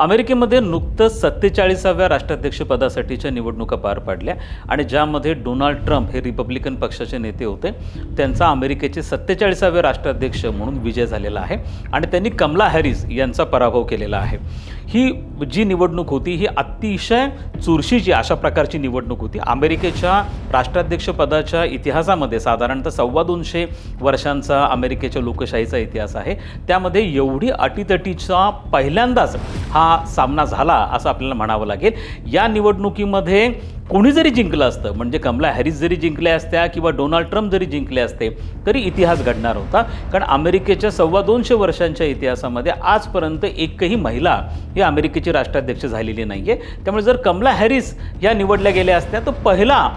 अमेरिकेमध्ये नुकतंच 47व्या राष्ट्राध्यक्षपदासाठीच्या निवडणुका पार पडल्या आणि ज्यामध्ये डोनाल्ड ट्रम्प हे रिपब्लिकन पक्षाचे नेते होते. त्यांचा अमेरिकेचे 47वे राष्ट्राध्यक्ष म्हणून विजय झालेला आहे आणि त्यांनी कमला हॅरिस यांचा पराभव केलेला आहे. ही जी निवडणूक होती ही अतिशय चुरशीची अशा प्रकारची निवडणूक होती. अमेरिकेच्या राष्ट्राध्यक्षपदाच्या इतिहासामध्ये साधारणतः 250 वर्षांचा अमेरिकेच्या लोकशाहीचा इतिहास आहे. त्यामध्ये एवढी अटीतटीचा पहिल्यांदाच हा सामना झाला असं आपल्याला म्हणावं लागेल. या निवडणुकीमध्ये कोणी जरी जिंकलं असतं, म्हणजे कमला हॅरिस जरी जिंकल्या असत्या किंवा डोनाल्ड ट्रम्प जरी जिंकले असते तरी इतिहास घडणार होता. कारण अमेरिकेच्या 250 वर्षांच्या इतिहासामध्ये आजपर्यंत एकही महिला ही अमेरिकेची राष्ट्राध्यक्ष झालेली नाही आहे. त्यामुळे जर कमला हॅरिस या निवडल्या गेल्या असत्या तर पहिला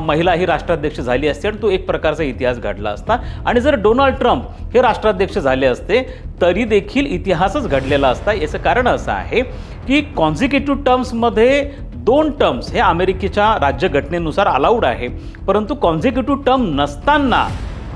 महिला ही राष्ट्राध्यक्ष झाली असते आणि तो एक प्रकारचा इतिहास घडला असता. आणि जर डोनाल्ड ट्रम्प हे राष्ट्राध्यक्ष झाले असते तरी देखील इतिहासच घडलेला असता. याचं कारण असं आहे की कॉन्झिक्युटिव्ह टर्म्समध्ये 2 टर्म्स हे अमेरिकेच्या राज्यघटनेनुसार अलाउड आहे, परंतु कॉन्झिक्युटिव्ह टर्म नसताना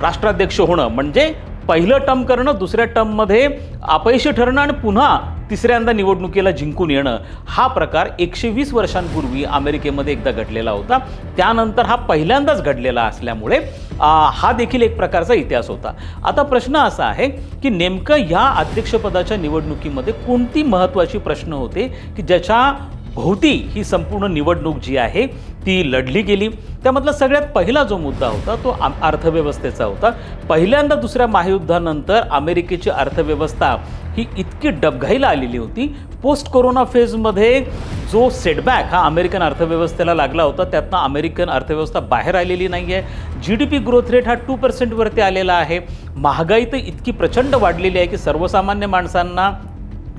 राष्ट्राध्यक्ष होणं म्हणजे पहिलं टर्म करणं, दुसऱ्या टर्ममध्ये अपयशी ठरणं आणि पुन्हा तिसऱ्यांदा निवडणुकीला जिंकून येणं, हा प्रकार 120 वर्षांपूर्वी अमेरिकेमध्ये एकदा घडलेला होता. त्यानंतर हा पहिल्यांदाच घडलेला असल्यामुळे हा देखील एक प्रकारचा इतिहास होता. आता प्रश्न असा आहे की नेमकं ह्या अध्यक्षपदाच्या निवडणुकीमध्ये कोणती महत्त्वाची प्रश्न होते की ज्याच्या भोवती ही संपूर्ण निवडणूक जी आहे ती लढली गेली. त्यामधला सगळ्यात पहिला जो मुद्दा होता तो अर्थव्यवस्थेचा होता. पहिल्यांदा दुसऱ्या महायुद्धानंतर अमेरिकेची अर्थव्यवस्था ही इतकी डबघाईला आलेली होती. पोस्ट कोरोना फेजमध्ये जो सेटबॅक हा अमेरिकन अर्थव्यवस्थेला लागला होता त्यातनं अमेरिकन अर्थव्यवस्था बाहेर आलेली नाही आहे. GDP ग्रोथ रेट हा 2% वरती आलेला आहे. महागाई तर इतकी प्रचंड वाढलेली आहे की सर्वसामान्य माणसांना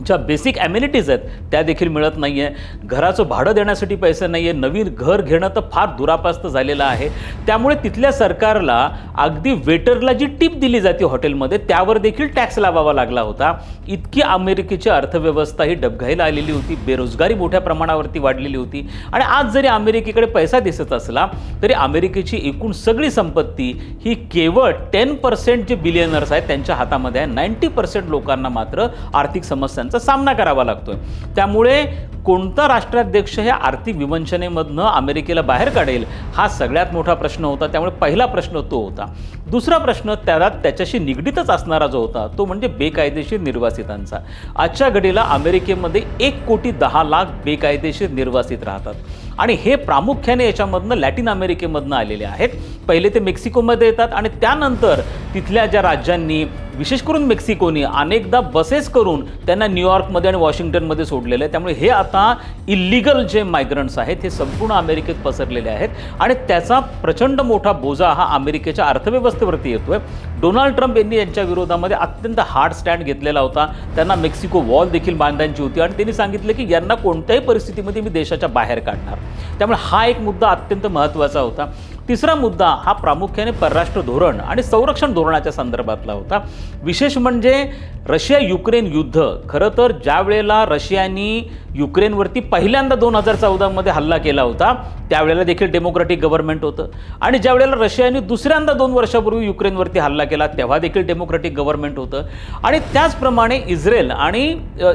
ज्या बेसिक ॲम्युनिटीज आहेत त्या देखील मिळत नाही आहे. घराचं भाडं देण्यासाठी पैसे नाही आहे. नवीन घर घेणं तर फार दुरापास्त झालेलं आहे. त्यामुळे तिथल्या सरकारला अगदी वेटरला जी टिप दिली जाते हॉटेलमध्ये त्यावर देखील टॅक्स लावावा लागला होता. इतकी अमेरिकेची अर्थव्यवस्था ही डबघाईला आलेली होती. बेरोजगारी मोठ्या प्रमाणावरती वाढलेली होती. आणि आज जरी अमेरिकेकडे पैसा दिसत असला तरी अमेरिकेची एकूण सगळी संपत्ती ही केवळ 10% जे बिलियनर्स आहेत त्यांच्या हातामध्ये आहे. 90% लोकांना मात्र आर्थिक समस्यांचा सामना करावा लागतोय. त्यामुळे कोणता राष्ट्राध्यक्ष हे आर्थिक विवंचनेमधनं अमेरिकेला बाहेर काढेल हा सगळ्यात मोठा प्रश्न होता. त्यामुळे पहिला प्रश्न तो होता. दुसरा प्रश्न त्याच्याशी निगडीतच असणारा जो होता तो म्हणजे बेकायदेशीर निर्वासितांचा. आजच्या घडीला अमेरिकेमध्ये 1,10,00,000 बेकायदेशीर निर्वासित राहतात आणि हे प्रामुख्याने याच्यामधनं लॅटिन अमेरिकेमधनं आलेले आहेत. पहिले ते मेक्सिकोमध्ये येतात आणि त्यानंतर तिथल्या ज्या राज्यांनी विशेष करून मेक्सिकोनी अनेकदा बसेस करून त्यांना न्यूयॉर्कमध्ये आणि वॉशिंग्टनमध्ये सोडलेलं आहे. त्यामुळे हे आता इल्लिगल जे मायग्रंट्स आहेत हे संपूर्ण अमेरिकेत पसरलेले आहेत आणि त्याचा प्रचंड मोठा बोजा हा अमेरिकेच्या अर्थव्यवस्थेवरती येतोय. डोनाल्ड ट्रम्प यांनी यांच्या विरोधामध्ये अत्यंत हार्ड स्टँड घेतलेला होता. त्यांना मेक्सिको वॉल देखील बांधायची होती आणि त्यांनी सांगितलं की यांना कोणत्याही परिस्थितीमध्ये मी देशाच्या बाहेर काढणार. त्यामुळे हा एक मुद्दा अत्यंत महत्त्वाचा होता. तिसरा मुद्दा हा प्रामुख्याने परराष्ट्र धोरण आणि संरक्षण धोरणाच्या संदर्भातला होता. विशेष म्हणजे रशिया युक्रेन युद्ध. खरं तर ज्या वेळेला रशियाने युक्रेनवरती पहिल्यांदा 2014मध्ये हल्ला केला होता त्यावेळेला देखील डेमोक्रॅटिक गव्हर्नमेंट होतं आणि ज्या वेळेला रशियाने दुसऱ्यांदा 2 वर्षापूर्वी युक्रेनवरती हल्ला केला तेव्हा देखील डेमोक्रॅटिक गव्हर्नमेंट होतं. आणि त्याचप्रमाणे इस्रायल आणि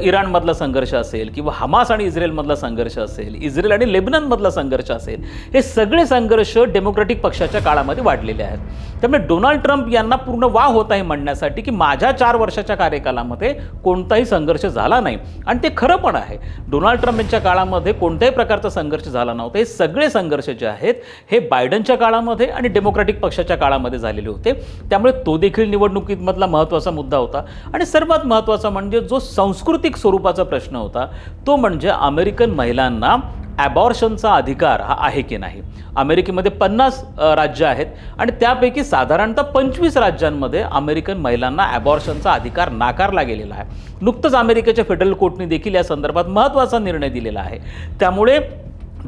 इराणमधला संघर्ष असेल किंवा हमास आणि इस्रायलमधला संघर्ष असेल, इस्रायल आणि लेबननमधला संघर्ष असेल, हे सगळे संघर्ष डेमोक्रॅटिक पक्षाच्या काळामध्ये वाढलेले आहेत. त्यामुळे डोनाल्ड ट्रम्प यांना पूर्ण वाव होत आहे म्हणण्यासाठी की माझ्या 4 वर्षाच्या कार्यकालामध्ये कोणताही संघर्ष झाला नाही आणि ते खरं पण आहे. डोनाल्ड ट्रम्प यांच्या काळामध्ये कोणत्याही प्रकारचा संघर्ष झाला नव्हता. हे सगळे संघर्ष जे आहेत हे बायडनच्या काळामध्ये आणि डेमोक्रॅटिक पक्षाच्या काळामध्ये झालेले होते. त्यामुळे तो देखील निवडणुकीमधला महत्त्वाचा मुद्दा होता. आणि सर्वात महत्त्वाचा म्हणजे जो सांस्कृतिक स्वरूपाचा प्रश्न होता तो म्हणजे अमेरिकन महिलांना ॲबॉर्शनचा अधिकार हा आहे की नाही. अमेरिकेमध्ये 50 राज्य आहेत आणि त्यापैकी साधारणतः 25 राज्यांमध्ये अमेरिकन महिलांना ॲबॉर्शनचा अधिकार नाकारला गेलेला आहे. नुकतंच अमेरिकेच्या फेडरल कोर्टने देखील या संदर्भात महत्त्वाचा निर्णय दिलेला आहे. त्यामुळे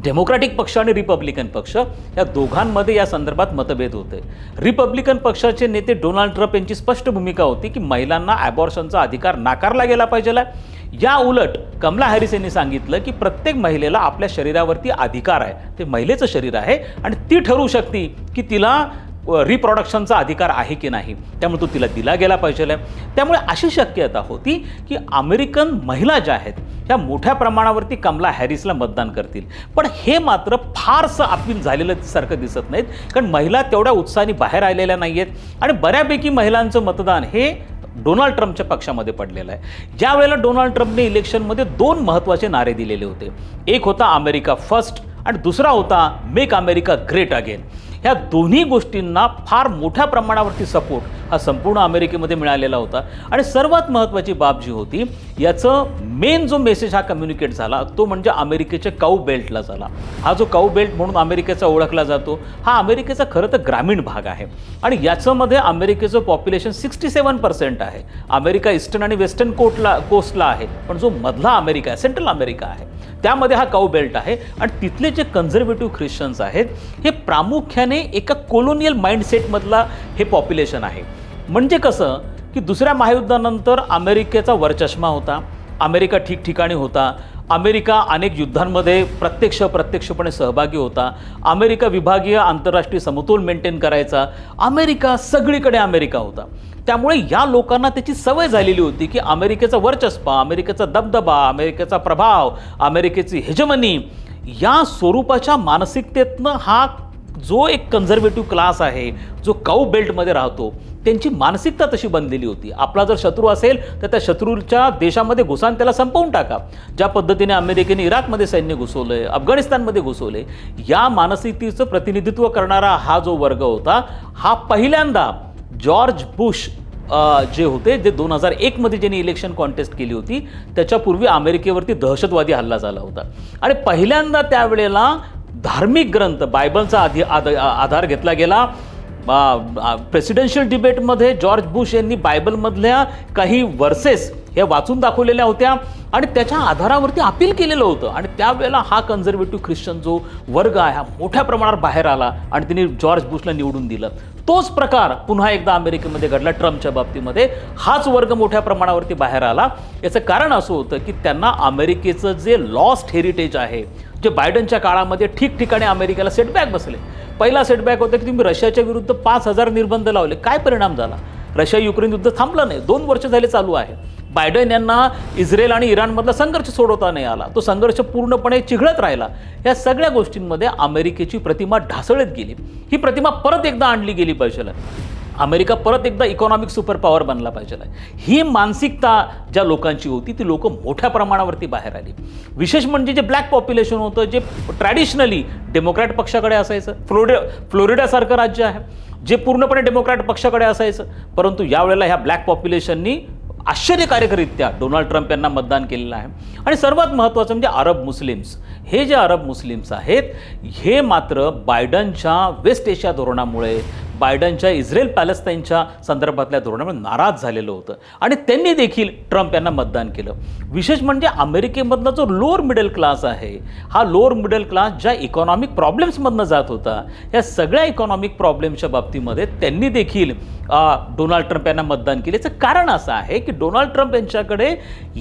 डेमोक्रॅटिक पक्ष आणि रिपब्लिकन पक्ष या दोघांमध्ये या संदर्भात मतभेद होते. रिपब्लिकन पक्षाचे नेते डोनाल्ड ट्रम्प यांची स्पष्ट भूमिका होती की महिलांना ॲबॉर्शनचा अधिकार नाकारला गेला पाहिजे. या उलट कमला हॅरिस यांनी सांगितलं की प्रत्येक महिलेला आपल्या शरीरावरती अधिकार आहे. ते महिलेचं शरीर आहे आणि ती ठरवू शकते की तिला रिप्रोडक्शनचा अधिकार आहे की नाही, त्यामुळे तो तिला दिला गेला पाहिजे. त्यामुळे अशी शक्यता होती की अमेरिकन महिला ज्या आहेत ह्या मोठ्या प्रमाणावरती कमला हॅरिसला मतदान करतील. पण हे मात्र फारसं अपील झालेलं सारखं दिसत नाहीत, कारण महिला तेवढ्या उत्साहाने बाहेर आलेल्या नाही आहेत आणि बऱ्यापैकी महिलांचं मतदान हे डोनाल्ड ट्रम्पच्या पक्षामध्ये पडलेलं आहे. ज्या वेळेला डोनाल्ड ट्रम्पने इलेक्शनमध्ये 2 महत्त्वाचे नारे दिलेले होते. एक होता अमेरिका फर्स्ट आणि दुसरा होता मेक अमेरिका ग्रेट अगेन. ह्या दोन्ही गोष्टींना फार मोठ्या प्रमाणावरती सपोर्ट हा संपूर्ण अमेरिकेमध्ये मिळालेला होता. आणि सर्वात महत्त्वाची बाब जी होती, याचं मेन जो मेसेज हा कम्युनिकेट झाला तो म्हणजे अमेरिकेच्या काऊ बेल्टला झाला. हा जो काऊ बेल्ट म्हणून अमेरिकेचा ओळखला जातो हा अमेरिकेचा खरं तर ग्रामीण भाग आहे आणि याच्यामध्ये अमेरिकेचं पॉप्युलेशन 67% आहे. अमेरिका ईस्टर्न आणि वेस्टर्न कोस्टला आहे, पण जो मधला अमेरिका आहे, सेंट्रल अमेरिका आहे, त्यामध्ये हा काऊ बेल्ट आहे. आणि तिथले जे कन्झर्वेटिव्ह ख्रिश्चन्स आहेत हे प्रामुख्याने एका कोलोनियल माइंडसेटमधला हे पॉप्युलेशन आहे. म्हणजे कसं की दुसऱ्या महायुद्धानंतर अमेरिकेचा वरचष्मा होता, अमेरिका ठिकठिकाणी होता, अमेरिका अनेक युद्धांमध्ये प्रत्यक्षपणे सहभागी होता, अमेरिका विभागीय आंतरराष्ट्रीय समतोल मेंटेन करायचा, अमेरिका सगळीकडे अमेरिका होता. त्यामुळे या लोकांना त्याची सवय झालेली होती की अमेरिकेचा वर्चस्व, अमेरिकेचा दबदबा, अमेरिकेचा प्रभाव, अमेरिकेची हेजमनी या स्वरूपाच्या मानसिकतेतनं हा जो एक कन्झर्वेटिव्ह क्लास आहे जो काऊ बेल्टमध्ये राहतो त्यांची मानसिकता तशी बनलेली होती. आपला जर शत्रू असेल तर त्या शत्रूच्या देशामध्ये घुसा आणि त्याला संपवून टाका. ज्या पद्धतीने अमेरिकेने इराकमध्ये सैन्य घुसवलंय, अफगाणिस्तानमध्ये घुसवले, या मानसिकतेचं प्रतिनिधित्व करणारा हा जो वर्ग होता हा पहिल्यांदा जॉर्ज बुश जे होते, जे 2001 मध्ये ज्यांनी इलेक्शन कॉन्टेस्ट केली होती त्याच्यापूर्वी अमेरिकेवरती दहशतवादी हल्ला झाला होता आणि पहिल्यांदा त्यावेळेला धार्मिक ग्रंथ बायबलचा आधार घेतला गेला. प्रेसिडेन्शियल डिबेटमध्ये जॉर्ज बुश यांनी बायबलमधल्या काही वर्सेस हे वाचून दाखवलेल्या होत्या आणि त्याच्या आधारावरती अपील केलेलं होतं. आणि त्यावेळेला हा कन्झर्वेटिव्ह ख्रिश्चन जो वर्ग आहे हा मोठ्या प्रमाणावर बाहेर आला आणि त्यांनी जॉर्ज बुशला निवडून दिलं. तोच प्रकार पुन्हा एकदा अमेरिकेमध्ये घडला ट्रम्पच्या बाबतीमध्ये. हाच वर्ग मोठ्या प्रमाणावरती बाहेर आला. याचं कारण असं होतं की त्यांना अमेरिकेचं जे लॉस्ट हेरिटेज आहे, जे बायडनच्या काळामध्ये ठिकठिकाणी अमेरिकेला सेटबॅक बसले. पहिला सेटबॅक होता की तुम्ही रशियाच्या विरुद्ध 5,000 निर्बंध लावले. काय परिणाम झाला? रशिया युक्रेन युद्ध थांबलं नाही, 2 वर्ष झाले चालू आहे. बायडन यांना इस्रायल आणि इराणमधला संघर्ष सोडवता नाही आला, तो संघर्ष पूर्णपणे चिघळत राहिला. या सगळ्या गोष्टींमध्ये अमेरिकेची प्रतिमा ढासळत गेली. ही प्रतिमा परत एकदा आणली गेली पाहिजे. अमेरिका परत एकदा इकॉनॉमिक सुपर पॉवर बनला पाहिजे. ही मानसिकता ज्या लोकांची होती ती लोक मोठ्या प्रमाणावरती बाहेर आली. विशेष म्हणजे जे ब्लॅक पॉप्युलेशन होतं, जे ट्रॅडिशनली डेमोक्रॅट पक्षाकडे असायचं, फ्लोरिडासारखं राज्य आहे जे पूर्णपणे डेमोक्रॅट पक्षाकडे असायचं, परंतु यावेळेला ह्या ब्लॅक पॉप्युलेशननी आश्चर्यकारकरित्या डोनाल्ड ट्रम्प यांना मतदान केलेलं आहे. आणि सर्वात महत्त्वाचं म्हणजे अरब मुस्लिम्स. हे जे अरब मुस्लिम्स आहेत हे मात्र बायडनच्या वेस्ट एशिया धोरणामुळे, बायडनच्या इस्रायल पॅलेस्टाईनच्या संदर्भातल्या धोरणामुळे नाराज झालेलं होतं आणि त्यांनी देखील ट्रम्प यांना मतदान केलं. विशेष म्हणजे अमेरिकेमधला जो लोअर मिडल क्लास आहे, हा लोअर मिडल क्लास ज्या इकॉनॉमिक प्रॉब्लेम्समधनं जात होता, या सगळ्या इकॉनॉमिक प्रॉब्लेम्सच्या बाबतीमध्ये त्यांनी देखील डोनाल्ड ट्रम्प यांना मतदान केलं. याचं कारण असं आहे की डोनाल्ड ट्रम्प यांच्याकडे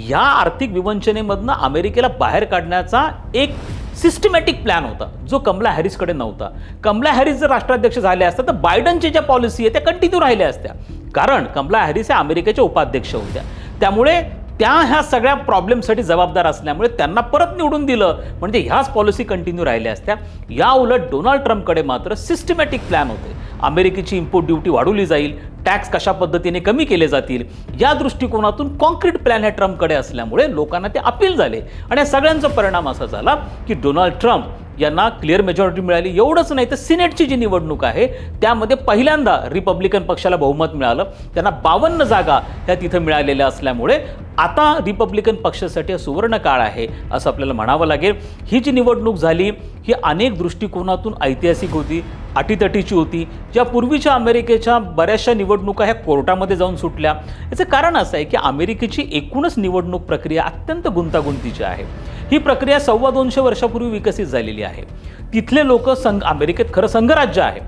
या आर्थिक विवंचनेमधनं अमेरिकेला बाहेर काढण्याचा एक सिस्टमॅटिक प्लॅन होता जो कमला हॅरिसकडे नव्हता. कमला हॅरिस जर राष्ट्राध्यक्ष झाले असतात तर बायडनच्या ज्या पॉलिसी आहे त्या कंटिन्यू राहिल्या असत्या, कारण कमला हॅरिस या अमेरिकेच्या उपाध्यक्ष होत्या. त्यामुळे त्या ह्या सगळ्या प्रॉब्लेमसाठी जबाबदार असल्यामुळे त्यांना परत निवडून दिलं म्हणजे ह्याच पॉलिसी कंटिन्यू राहिल्या असत्या. या उलट डोनाल्ड ट्रम्पकडे मात्र सिस्टमॅटिक प्लॅन होते. अमेरिकेची इम्पोर्ट ड्युटी वाढवली जाईल, टॅक्स कशा पद्धतीने कमी केले जातील, या दृष्टिकोनातून कॉन्क्रीट प्लॅन ह्या ट्रम्पकडे असल्यामुळे लोकांना ते अपील झाले. आणि या सगळ्यांचा परिणाम असा झाला की डोनाल्ड ट्रम्प यांना क्लिअर मेजॉरिटी मिळाली. एवढंच नाही तर सिनेटची जी निवडणूक आहे त्यामध्ये पहिल्यांदा रिपब्लिकन पक्षाला बहुमत मिळालं. त्यांना 52 जागा ह्या तिथं मिळालेल्या असल्यामुळे आता रिपब्लिकन पक्षासाठी हा सुवर्ण काळ आहे असं आपल्याला म्हणावं लागेल. ही जी निवडणूक झाली ही अनेक दृष्टिकोनातून ऐतिहासिक होती, अटीतटीची होती. ज्या पूर्वीच्या अमेरिकेच्या बऱ्याचशा निवडणुका ह्या कोर्टामध्ये जाऊन सुटल्या. याचं कारण असं आहे की अमेरिकेची एकूणच निवडणूक प्रक्रिया अत्यंत गुंतागुंतीची आहे. ही प्रक्रिया 250 वर्षापूर्वी विकसित झालेली आहे. तिथले लोक अमेरिकेत खरं संघराज्य आहे.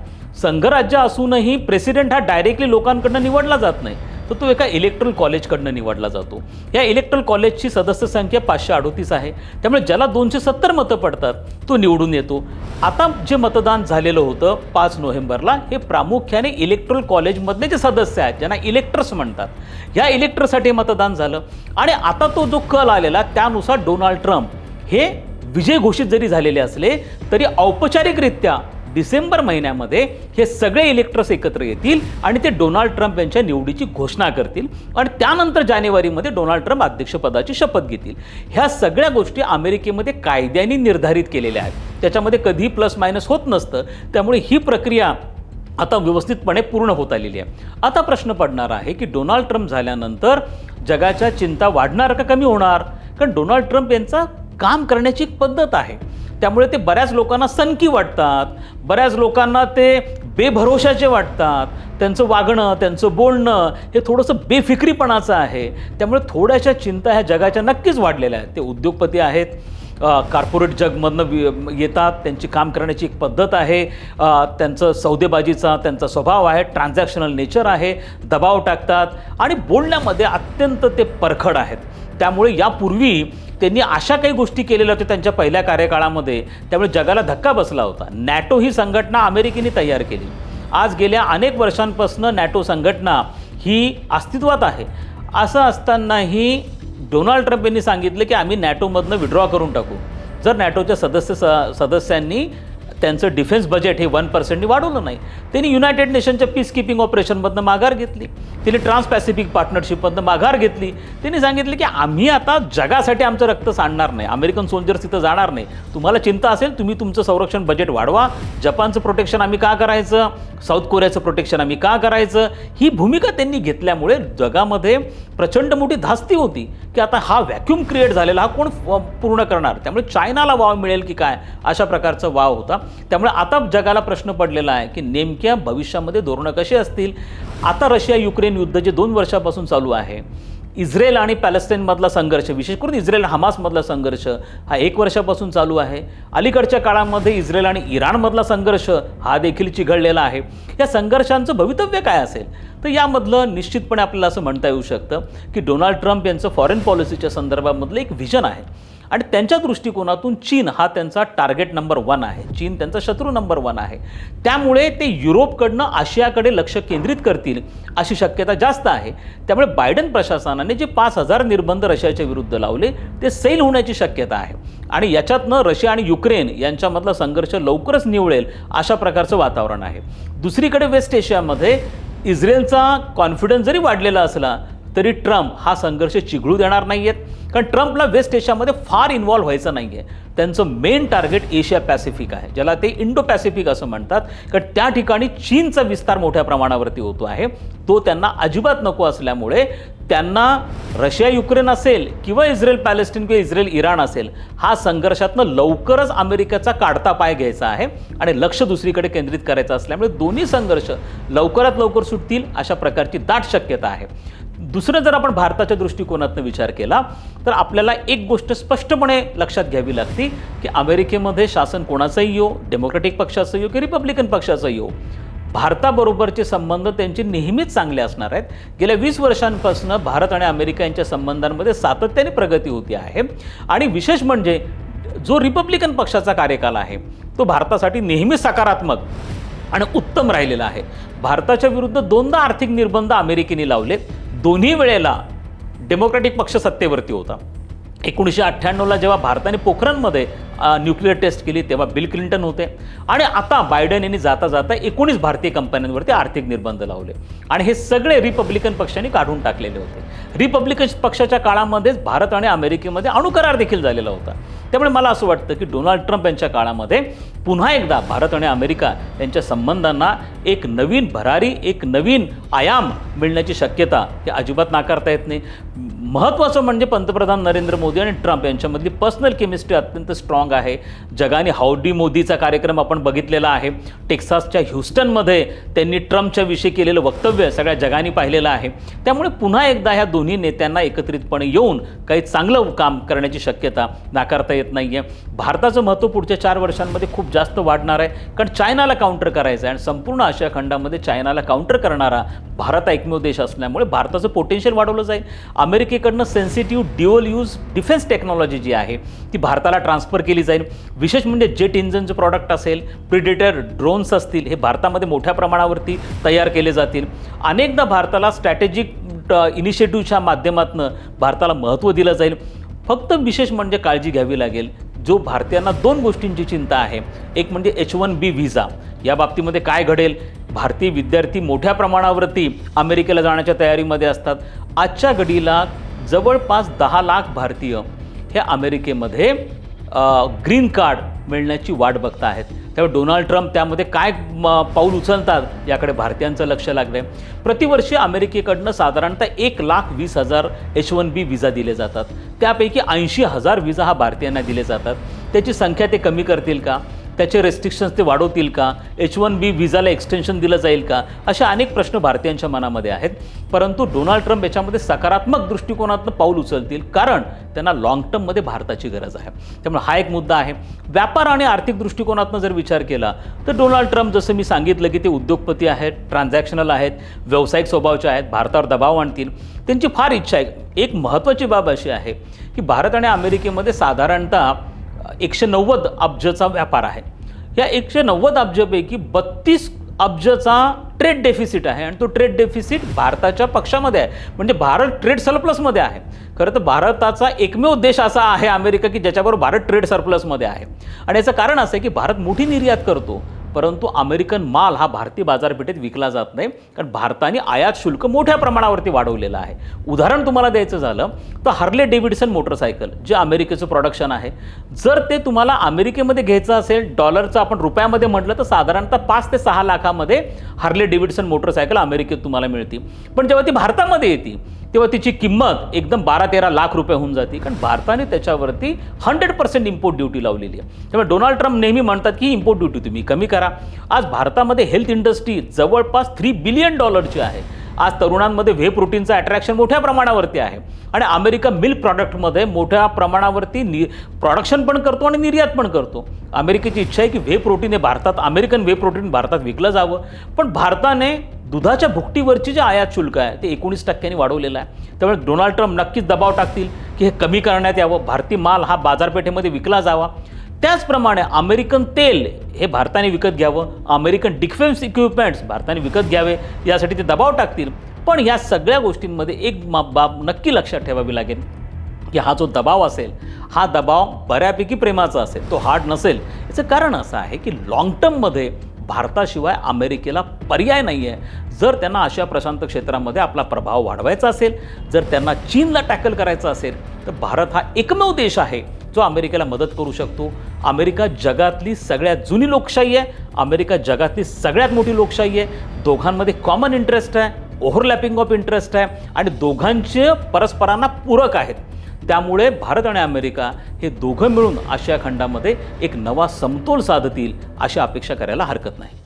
संघराज्य असूनही प्रेसिडेंट हा डायरेक्टली लोकांकडनं निवडला जात नाही. तर तो एका इलेक्ट्रल कॉलेजकडनं निवडला जातो. या इलेक्ट्रल कॉलेजची सदस्य संख्या 538 आहे. त्यामुळे ज्याला 270 मतं पडतात तो निवडून येतो. आता जे मतदान झालेलं होतं 5 नोव्हेंबरला, हे प्रामुख्याने इलेक्ट्रल कॉलेजमधले जे सदस्य आहेत, ज्यांना इलेक्टर्स म्हणतात, ह्या इलेक्टरसाठी मतदान झालं. आणि आता तो जो कल आलेला त्यानुसार डोनाल्ड ट्रम्प हे विजय घोषित जरी झालेले असले तरी औपचारिकरित्या डिसेंबर महिन्यामध्ये हे सगळे इलेक्टर्स एकत्र येतील आणि ते डोनाल्ड ट्रम्प यांच्या निवडीची घोषणा करतील आणि त्यानंतर जानेवारीमध्ये डोनाल्ड ट्रम्प अध्यक्षपदाची शपथ घेतील. ह्या सगळ्या गोष्टी अमेरिकेमध्ये कायद्याने निर्धारित केलेल्या आहेत. त्याच्यामध्ये कधीही प्लस मायनस होत नसतं. त्यामुळे ही प्रक्रिया आता व्यवस्थितपणे पूर्ण होत आलेली आहे. आता प्रश्न पडणार आहे की डोनाल्ड ट्रम्प झाल्यानंतर जगाच्या चिंता वाढणार का कमी होणार? कारण डोनाल्ड ट्रम्प यांचा काम करण्याची एक पद्धत आहे. त्यामुळे ते बऱ्याच लोकांना सनकी वाटतात, बऱ्याच लोकांना ते बेभरोशाचे वाटतात. त्यांचं वागणं, त्यांचं बोलणं हे थोडंसं बेफिक्रीपणाचं आहे. त्यामुळे थोड्याशा चिंता ह्या जगाच्या नक्कीच वाढलेल्या आहेत. ते उद्योगपती आहेत, कॉर्पोरेट जगमधनं येतात, त्यांची काम करण्याची एक पद्धत आहे, त्यांचं सौदेबाजीचा त्यांचा स्वभाव आहे, ट्रान्झॅक्शनल नेचर आहे, दबाव टाकतात आणि बोलण्यामध्ये अत्यंत ते परखड आहेत. त्यामुळे यापूर्वी त्यांनी अशा काही गोष्टी केलेल्या होत्या त्यांच्या पहिल्या कार्यकाळामध्ये, त्यामुळे जगाला धक्का बसला होता. नॅटो ही संघटना अमेरिकेने तयार केली. आज गेल्या अनेक वर्षांपासून नॅटो संघटना ही अस्तित्वात आहे. असं असतानाही डोनाल्ड ट्रम्प यांनी सांगितलं की आम्ही नॅटोमधनं विड्रॉ करून टाकू जर नॅटोच्या सदस्यांनी त्यांचं डिफेन्स बजेट हे 1% वाढवलं नाही. त्यांनी युनायटेड नेशनच्या पीस कीपिंग ऑपरेशनमधनं माघार घेतली. त्यांनी ट्रान्स पॅसिफिक पार्टनरशिपमधनं माघार घेतली. त्यांनी सांगितलं की आम्ही आता जगासाठी आमचं रक्त सांडणार नाही, अमेरिकन सोल्जर्स तिथं जाणार नाही. तुम्हाला चिंता असेल तुम्ही तुमचं संरक्षण बजेट वाढवा. जपानचं प्रोटेक्शन आम्ही का करायचं, साऊथ कोरियाचं प्रोटेक्शन आम्ही का करायचं, ही भूमिका त्यांनी घेतल्यामुळे जगामध्ये प्रचंड मोठी धास्ती होती की आता हा व्हॅक्यूम क्रिएट झालेला हा कोण पूर्ण करणार. त्यामुळे चायनाला वाव मिळेल की काय अशा प्रकारचा वाव होता. त्यामुळे आता जगाला प्रश्न पडलेला आहे की नेमक्या भविष्यामध्ये धोरणं कशी असतील. आता रशिया युक्रेन युद्ध जे 2 वर्षापासून चालू आहे, इस्रायल आणि पॅलेस्टाईनमधला संघर्ष, विशेष करून इस्रायल हमासमधला संघर्ष हा 1 वर्षापासून चालू आहे. अलीकडच्या काळामध्ये इस्रायल आणि इराणमधला संघर्ष हा देखील चिघळलेला आहे. या संघर्षांचं भवितव्य काय असेल तर यामधलं निश्चितपणे आपल्याला असं म्हणता येऊ शकतं की डोनाल्ड ट्रम्प यांचं फॉरेन पॉलिसीच्या संदर्भामधलं एक व्हिजन आहे आणि त्यांच्या दृष्टिकोनातून चीन हा त्यांचा टार्गेट नंबर 1 आहे. चीन त्यांचा शत्रू नंबर 1 आहे. त्यामुळे ते युरोपकडनं आशियाकडे लक्ष केंद्रित करतील अशी शक्यता जास्त आहे. त्यामुळे बायडन प्रशासनाने जे 5,000 निर्बंध रशियाच्या विरुद्ध लावले ते सैल होण्याची शक्यता आहे आणि याच्यातनं रशिया आणि युक्रेन यांच्यामधला संघर्ष लवकरच निवळेल अशा प्रकारचं वातावरण आहे. दुसरीकडे वेस्ट एशियामध्ये इस्रायलचा कॉन्फिडन्स जरी वाढलेला असला तरी ट्रम्प हा संघर्ष चिघळू देणार नाही आहेत. कारण ट्रम्पला वेस्ट एशियामध्ये फार इन्व्हॉल्व्ह व्हायचं नाही आहे. त्यांचं मेन टार्गेट एशिया पॅसिफिक आहे, ज्याला ते इंडो पॅसिफिक असं म्हणतात. कारण त्या ठिकाणी चीनचा विस्तार मोठ्या प्रमाणावरती होतो आहे. तो त्यांना अजिबात नको असल्यामुळे त्यांना रशिया युक्रेन असेल किंवा इस्रायल पॅलेस्टाईन किंवा इस्रायल इराण असेल, हा संघर्षातनं लवकरच अमेरिकेचा काढता पाय घ्यायचा आहे आणि लक्ष दुसरीकडे केंद्रित करायचं असल्यामुळे दोन्ही संघर्ष लवकरात लवकर सुटतील अशा प्रकारची दाट शक्यता आहे. दुसरं जर आपण भारताच्या दृष्टिकोनातून विचार केला तर आपल्याला एक गोष्ट स्पष्टपणे लक्षात घ्यावी लागते की अमेरिकेमध्ये शासन कोणाचंही येऊ, डेमोक्रॅटिक पक्षाचं येऊ की रिपब्लिकन पक्षाचं येऊ, भारताबरोबरचे संबंध त्यांचे नेहमीच चांगले असणार आहेत. गेल्या 20 वर्षांपासून भारत आणि अमेरिका यांच्या संबंधांमध्ये सातत्याने प्रगती होती आहे आणि विशेष म्हणजे जो रिपब्लिकन पक्षाचा कार्यकाल आहे तो भारतासाठी नेहमीच सकारात्मक आणि उत्तम राहिलेला आहे. भारताच्या विरुद्ध 2दा आर्थिक निर्बंध अमेरिकेने लावले. दोन्ही वेळेला डेमोक्रॅटिक पक्ष सत्तेवरती होता. 1998ला जेव्हा भारताने पोखरणमध्ये न्यूक्लिअर टेस्ट केली तेव्हा बिल क्लिंटन होते आणि आता बायडन यांनी जाता जाता 19 भारतीय कंपन्यांवरती आर्थिक निर्बंध लावले आणि हे सगळे रिपब्लिकन पक्षाने काढून टाकलेले होते. रिपब्लिकन पक्षाच्या काळामध्येच भारत आणि अमेरिकेमध्ये अणुकरार देखील झालेला होता. त्यामुळे मला असं वाटतं की डोनाल्ड ट्रम्प यांच्या काळामध्ये पुन्हा एकदा भारत आणि अमेरिका यांच्या संबंधांना एक नवीन भरारी, एक नवीन आयाम मिळण्याची शक्यता ही अजिबात नाकारता येत नाही. महत्त्वाचं म्हणजे पंतप्रधान नरेंद्र मोदी आणि ट्रम्प यांच्यामधली पर्सनल केमिस्ट्री अत्यंत स्ट्रॉंग आहे. जगाने हाऊडी मोदीचा कार्यक्रम आपण बघितलेला आहे. टेक्सासच्या ह्युस्टनमध्ये त्यांनी ट्रम्पच्या विषयी केलेलं वक्तव्य सगळ्या जगाने पाहिलेलं आहे. त्यामुळे पुन्हा एकदा ह्या दोन्ही नेत्यांना एकत्रितपणे येऊन काही चांगलं काम करण्याची शक्यता नाकारता येत नाही आहे. भारताचं महत्त्व पुढच्या 4 वर्षांमध्ये खूप जास्त वाढणार आहे, कारण चायनाला काउंटर करायचं आहे आणि संपूर्ण आशिया खंडामध्ये चायनाला काउंटर करणारा भारत एकमेव देश असल्यामुळे भारताचं पोटेन्शियल वाढवलं जाईल. अमेरिकेकडनं sensitive dual use defence technology जी आहे ती भारताला ट्रान्सफर केली जाईल. विशेष म्हणजे जेट इंजिनचं प्रॉडक्ट असेल, प्रिडेटर ड्रोन्स असतील, हे भारतामध्ये मोठ्या प्रमाणावरती तयार केले जातील. अनेकदा भारताला स्ट्रॅटेजिक इनिशिएटिव्हच्या माध्यमातून भारताला महत्त्व दिलं जाईल. फक्त विशेष म्हणजे काळजी घ्यावी लागेल, जो भारतीयांना 2 गोष्टींची चिंता आहे. एक म्हणजे H1B व्हिसा, या बाबतीमध्ये काय घडेल. भारतीय विद्यार्थी मोठ्या प्रमाणावरती अमेरिकेला जाण्याच्या तयारीमध्ये असतात. आजच्या घडीला जवळपास 10 लाख भारतीय हे अमेरिकेमध्ये ग्रीन कार्ड मिळण्याची वाट बघता आहेत. त्यामुळे डोनाल्ड ट्रम्प त्यामध्ये काय पाऊल उचलतात याकडे भारतीयांचं लक्ष लागलं आहे. प्रतिवर्षी अमेरिकेकडनं साधारणतः 1,20,000 H1B व्हिसा दिले जातात. त्यापैकी 80,000 व्हिसा हा भारतीयांना दिले जातात. त्याची संख्या ते कमी करतील का, त्याचे रेस्ट्रिक्शन्स ते वाढवतील का, H1B व्हिसाला एक्सटेन्शन दिलं जाईल का, अशा अनेक प्रश्न भारतीयांच्या मनामध्ये आहेत. परंतु डोनाल्ड ट्रम्प याच्यामध्ये सकारात्मक दृष्टिकोनातून पाऊल उचलतील, कारण त्यांना लाँग टर्ममध्ये भारताची गरज आहे. त्यामुळे हा एक मुद्दा आहे. व्यापार आणि आर्थिक दृष्टिकोनातून जर विचार केला तर डोनाल्ड ट्रम्प जसं मी सांगितलं की ते उद्योगपती आहेत, ट्रान्झॅक्शनल आहेत, व्यावसायिक स्वभावाचे आहेत, भारतावर दबाव आणतील. त्यांची फार इच्छा आहे. एक महत्त्वाची बाब अशी आहे की भारत आणि अमेरिकेमध्ये साधारणतः 190 अब्जचा व्यापार आहे. या 190 अब्जपैकी 32 अब्जचा ट्रेड डेफिसिट आहे आणि तो ट्रेड डेफिसिट भारताच्या पक्षामध्ये आहे. म्हणजे भारत ट्रेड सरप्लसमध्ये आहे. खरं तर भारताचा एकमेव देश असा आहे अमेरिका की ज्याच्याबरोबर भारत ट्रेड सरप्लसमध्ये आहे. आणि याचं कारण असं आहे की भारत मोठी निर्यात करतो, परंतु अमेरिकन माल हा भारतीय बाजारपेठेत विकला जात नाही, कारण भारताने आयात शुल्क मोठ्या प्रमाणावरती वाढवलेलं आहे. उदाहरण तुम्हाला द्यायचं झालं तर हार्ले डेव्हिडसन मोटरसायकल जे अमेरिकेचं प्रोडक्शन आहे, जर ते तुम्हाला अमेरिकेमध्ये घ्यायचं असेल, डॉलरचं आपण रुपयामध्ये म्हटलं तर साधारणतः 5 ते 6 लाखामध्ये हार्ले डेव्हिडसन मोटरसायकल अमेरिकेत तुम्हाला मिळते. पण जेव्हा ती भारतामध्ये येते तेव्हा तिची किंमत एकदम 12-13 लाख रुपये होऊन जाते, कारण भारताने त्याच्यावरती 100% इम्पोर्ट ड्युटी लावलेली आहे. त्यामुळे डोनाल्ड ट्रम्प नेहमी म्हणतात की इम्पोर्ट ड्युटी तुम्ही कमी करा. आज भारतामध्ये हेल्थ इंडस्ट्री जवळपास $3 बिलियन आहे. आज तरुणांमध्ये व्हे प्रोटीनचं अट्रॅक्शन मोठ्या प्रमाणावरती आहे आणि अमेरिका मिल्क प्रॉडक्टमध्ये मोठ्या प्रमाणावरती प्रोडक्शन पण करतो आणि निर्यात पण करतो. अमेरिकेची इच्छा आहे की व्हे प्रोटीन हे भारतात, अमेरिकन व्हे प्रोटीन भारतात विकलं जावं. पण भारताने दुधाच्या भुकटीवरची जे आयात शुल्क आहे ते 19% वाढवलेलं आहे. त्यामुळे डोनाल्ड ट्रम्प नक्कीच दबाव टाकतील की हे कमी करण्यात यावं, भारतीय माल हा बाजारपेठेमध्ये विकला जावा. त्याचप्रमाणे अमेरिकन तेल हे भारताने विकत घ्यावं, अमेरिकन डिफेन्स इक्विपमेंट्स भारताने विकत घ्यावे, यासाठी ते दबाव टाकतील. पण या सगळ्या गोष्टींमध्ये एक बाब नक्की लक्षात ठेवावी लागेल की हा जो दबाव असेल, हा दबाव बऱ्यापैकी प्रेमाचा असेल, तो हार्ड नसेल. याचं कारण असं आहे की लाँग टर्ममध्ये भारताशिवाय अमेरिकेला पर्याय नाही आहे. जर त्यांना आशिया प्रशांत क्षेत्रामध्ये आपला प्रभाव वाढवायचा असेल, जर त्यांना चीनला टॅकल करायचं असेल, तर भारत हा एकमेव देश आहे जो अमेरिकेला मदत करू शकतो. अमेरिका जगातली सगळ्यात जुनी लोकशाही आहे, अमेरिका जगातली सगळ्यात मोठी लोकशाही आहे. दोघांमध्ये कॉमन इंटरेस्ट आहे, ओव्हरलॅपिंग ऑफ इंटरेस्ट आहे आणि दोघांचे परस्परांना पूरक आहेत. त्यामुळे भारत आणि अमेरिका हे दोघं मिळून आशिया खंडामध्ये एक नवा समतोल साधतील अशी अपेक्षा करायला हरकत नाही.